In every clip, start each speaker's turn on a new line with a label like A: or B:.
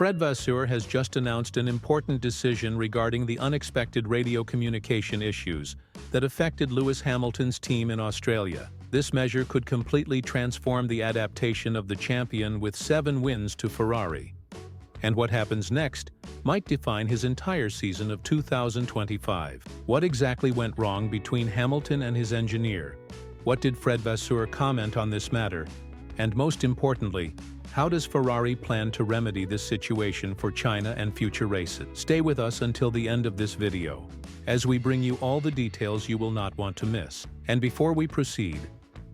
A: Fred Vasseur has just announced an important decision regarding the unexpected radio communication issues that affected Lewis Hamilton's team in Australia. This measure could completely transform the adaptation of the champion with 7 wins to Ferrari. And what happens next might define his entire season of 2025. What exactly went wrong between Hamilton and his engineer? What did Fred Vasseur comment on this matter? And most importantly, how does Ferrari plan to remedy this situation for China and future races? Stay with us until the end of this video, as we bring you all the details you will not want to miss. And before we proceed,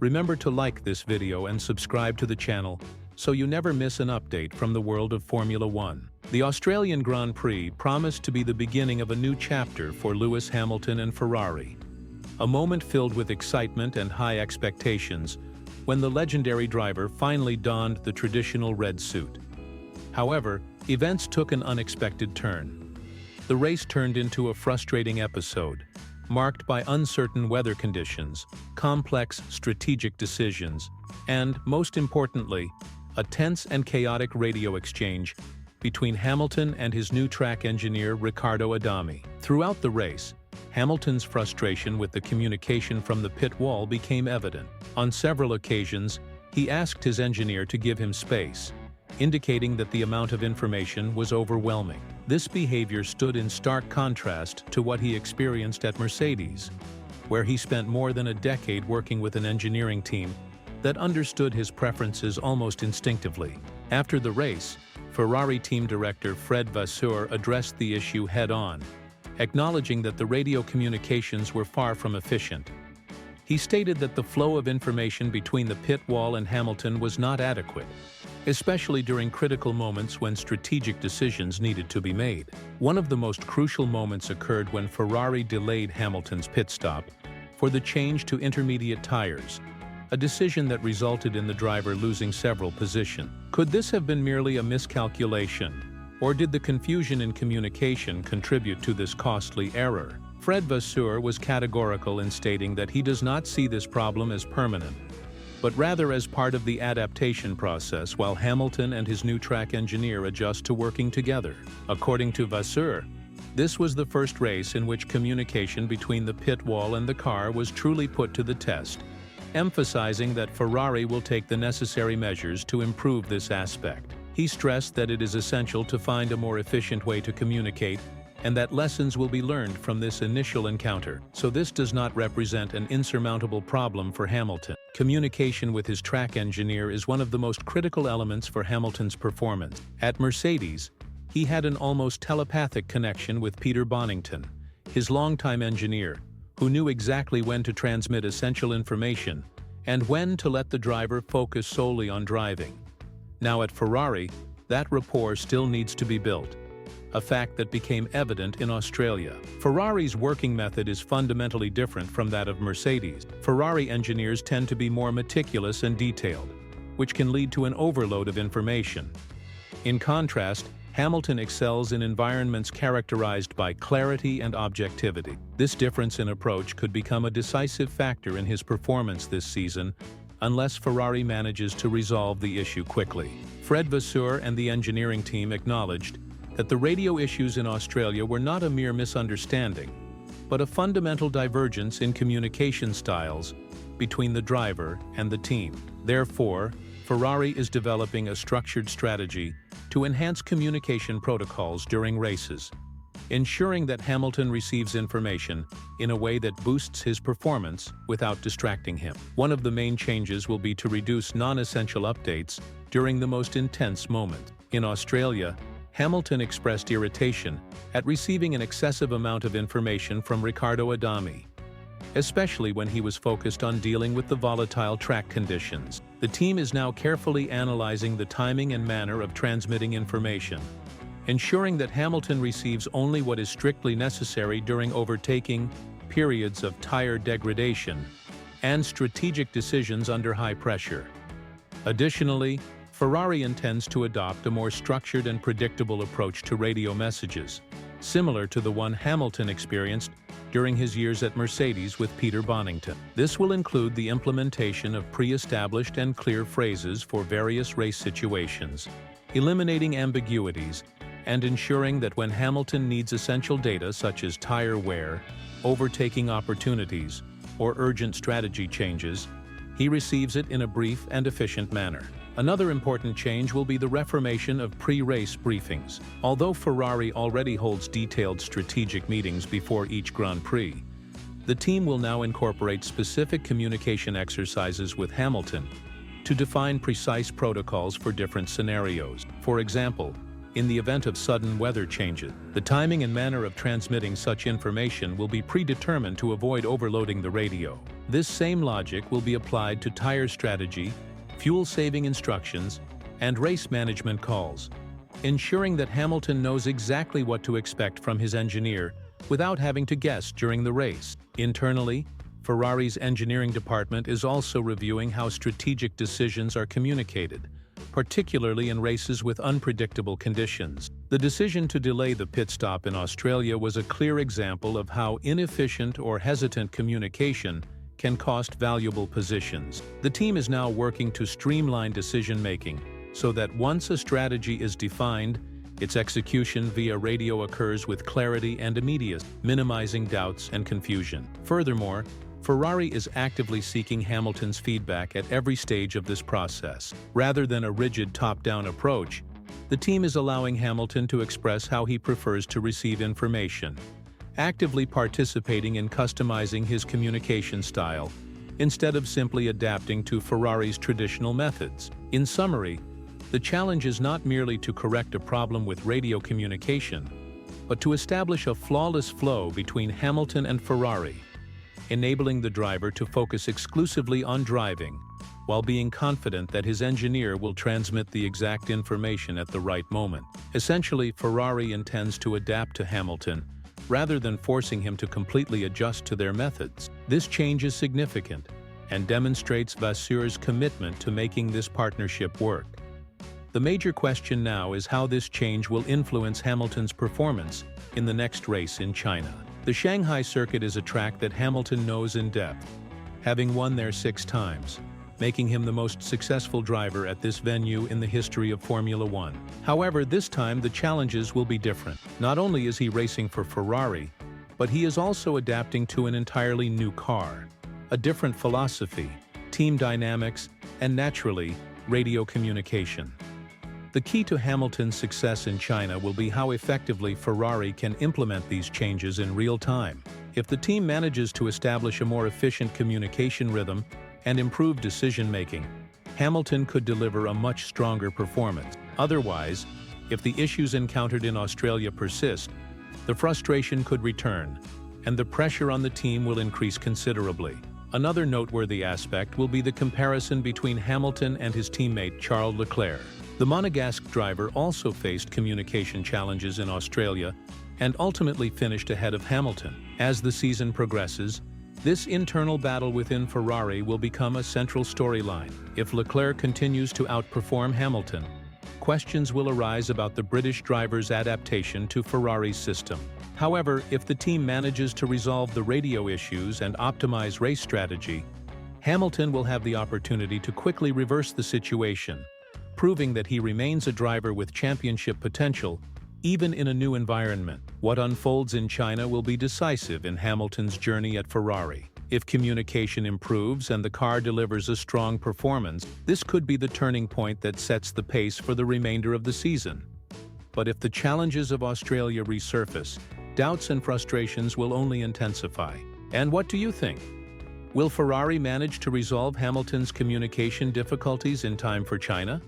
A: remember to like this video and subscribe to the channel so you never miss an update from the world of Formula One. The Australian Grand Prix promised to be the beginning of a new chapter for Lewis Hamilton and Ferrari. A moment filled with excitement and high expectations when the legendary driver finally donned the traditional red suit. However, events took an unexpected turn. The race turned into a frustrating episode, marked by uncertain weather conditions, complex strategic decisions, and, most importantly, a tense and chaotic radio exchange between Hamilton and his new track engineer Riccardo Adami. Throughout the race, Hamilton's frustration with the communication from the pit wall became evident. On several occasions, he asked his engineer to give him space, indicating that the amount of information was overwhelming. This behavior stood in stark contrast to what he experienced at Mercedes, where he spent more than a decade working with an engineering team that understood his preferences almost instinctively. After the race, Ferrari team director Fred Vasseur addressed the issue head-on, acknowledging that the radio communications were far from efficient. He stated that the flow of information between the pit wall and Hamilton was not adequate, especially during critical moments when strategic decisions needed to be made. One of the most crucial moments occurred when Ferrari delayed Hamilton's pit stop for the change to intermediate tires, a decision that resulted in the driver losing several positions. Could this have been merely a miscalculation, or did the confusion in communication contribute to this costly error? Fred Vasseur was categorical in stating that he does not see this problem as permanent, but rather as part of the adaptation process while Hamilton and his new track engineer adjust to working together. According to Vasseur, this was the first race in which communication between the pit wall and the car was truly put to the test, emphasizing that Ferrari will take the necessary measures to improve this aspect. He stressed that it is essential to find a more efficient way to communicate and that lessons will be learned from this initial encounter. So this does not represent an insurmountable problem for Hamilton. Communication with his track engineer is one of the most critical elements for Hamilton's performance. At Mercedes, he had an almost telepathic connection with Peter Bonington, his longtime engineer, who knew exactly when to transmit essential information and when to let the driver focus solely on driving. Now at Ferrari, that rapport still needs to be built, a fact that became evident in Australia. Ferrari's working method is fundamentally different from that of Mercedes. Ferrari engineers tend to be more meticulous and detailed, which can lead to an overload of information. In contrast, Hamilton excels in environments characterized by clarity and objectivity. This difference in approach could become a decisive factor in his performance this season, unless Ferrari manages to resolve the issue quickly. Fred Vasseur and the engineering team acknowledged that the radio issues in Australia were not a mere misunderstanding, but a fundamental divergence in communication styles between the driver and the team. Therefore, Ferrari is developing a structured strategy to enhance communication protocols during races, ensuring that Hamilton receives information in a way that boosts his performance without distracting him. One of the main changes will be to reduce non-essential updates during the most intense moment. In Australia, Hamilton expressed irritation at receiving an excessive amount of information from Riccardo Adami, especially when he was focused on dealing with the volatile track conditions. The team is now carefully analyzing the timing and manner of transmitting information, ensuring that Hamilton receives only what is strictly necessary during overtaking, periods of tire degradation, and strategic decisions under high pressure. Additionally, Ferrari intends to adopt a more structured and predictable approach to radio messages, similar to the one Hamilton experienced during his years at Mercedes with Peter Bonington. This will include the implementation of pre-established and clear phrases for various race situations, eliminating ambiguities and ensuring that when Hamilton needs essential data such as tire wear, overtaking opportunities, or urgent strategy changes, he receives it in a brief and efficient manner. Another important change will be the reformation of pre-race briefings. Although Ferrari already holds detailed strategic meetings before each Grand Prix, the team will now incorporate specific communication exercises with Hamilton to define precise protocols for different scenarios. For example, in the event of sudden weather changes, the timing and manner of transmitting such information will be predetermined to avoid overloading the radio. This same logic will be applied to tire strategy, fuel-saving instructions, and race management calls, ensuring that Hamilton knows exactly what to expect from his engineer without having to guess during the race. Internally, Ferrari's engineering department is also reviewing how strategic decisions are communicated, particularly in races with unpredictable conditions. The decision to delay the pit stop in Australia was a clear example of how inefficient or hesitant communication can cost valuable positions. The team is now working to streamline decision-making so that once a strategy is defined, its execution via radio occurs with clarity and immediacy, minimizing doubts and confusion. Furthermore, Ferrari is actively seeking Hamilton's feedback at every stage of this process. Rather than a rigid top-down approach, the team is allowing Hamilton to express how he prefers to receive information, actively participating in customizing his communication style, instead of simply adapting to Ferrari's traditional methods. In summary, the challenge is not merely to correct a problem with radio communication, but to establish a flawless flow between Hamilton and Ferrari, enabling the driver to focus exclusively on driving, while being confident that his engineer will transmit the exact information at the right moment. Essentially, Ferrari intends to adapt to Hamilton, rather than forcing him to completely adjust to their methods. This change is significant and demonstrates Vasseur's commitment to making this partnership work. The major question now is how this change will influence Hamilton's performance in the next race in China. The Shanghai circuit is a track that Hamilton knows in depth, having won there 6 times, making him the most successful driver at this venue in the history of Formula One. However, this time the challenges will be different. Not only is he racing for Ferrari, but he is also adapting to an entirely new car, a different philosophy, team dynamics, and naturally, radio communication. The key to Hamilton's success in China will be how effectively Ferrari can implement these changes in real time. If the team manages to establish a more efficient communication rhythm and improve decision-making, Hamilton could deliver a much stronger performance. Otherwise, if the issues encountered in Australia persist, the frustration could return, and the pressure on the team will increase considerably. Another noteworthy aspect will be the comparison between Hamilton and his teammate Charles Leclerc. The Monegasque driver also faced communication challenges in Australia and ultimately finished ahead of Hamilton. As the season progresses, this internal battle within Ferrari will become a central storyline. If Leclerc continues to outperform Hamilton, questions will arise about the British driver's adaptation to Ferrari's system. However, if the team manages to resolve the radio issues and optimize race strategy, Hamilton will have the opportunity to quickly reverse the situation, proving that he remains a driver with championship potential, even in a new environment. What unfolds in China will be decisive in Hamilton's journey at Ferrari. If communication improves and the car delivers a strong performance, this could be the turning point that sets the pace for the remainder of the season. But if the challenges of Australia resurface, doubts and frustrations will only intensify. And what do you think? Will Ferrari manage to resolve Hamilton's communication difficulties in time for China?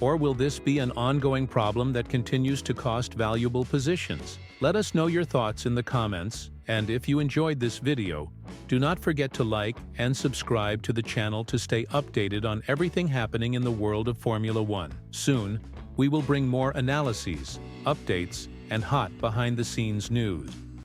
A: Or will this be an ongoing problem that continues to cost valuable positions? Let us know your thoughts in the comments, and if you enjoyed this video, do not forget to like and subscribe to the channel to stay updated on everything happening in the world of Formula One. Soon, we will bring more analyses, updates, and hot behind-the-scenes news.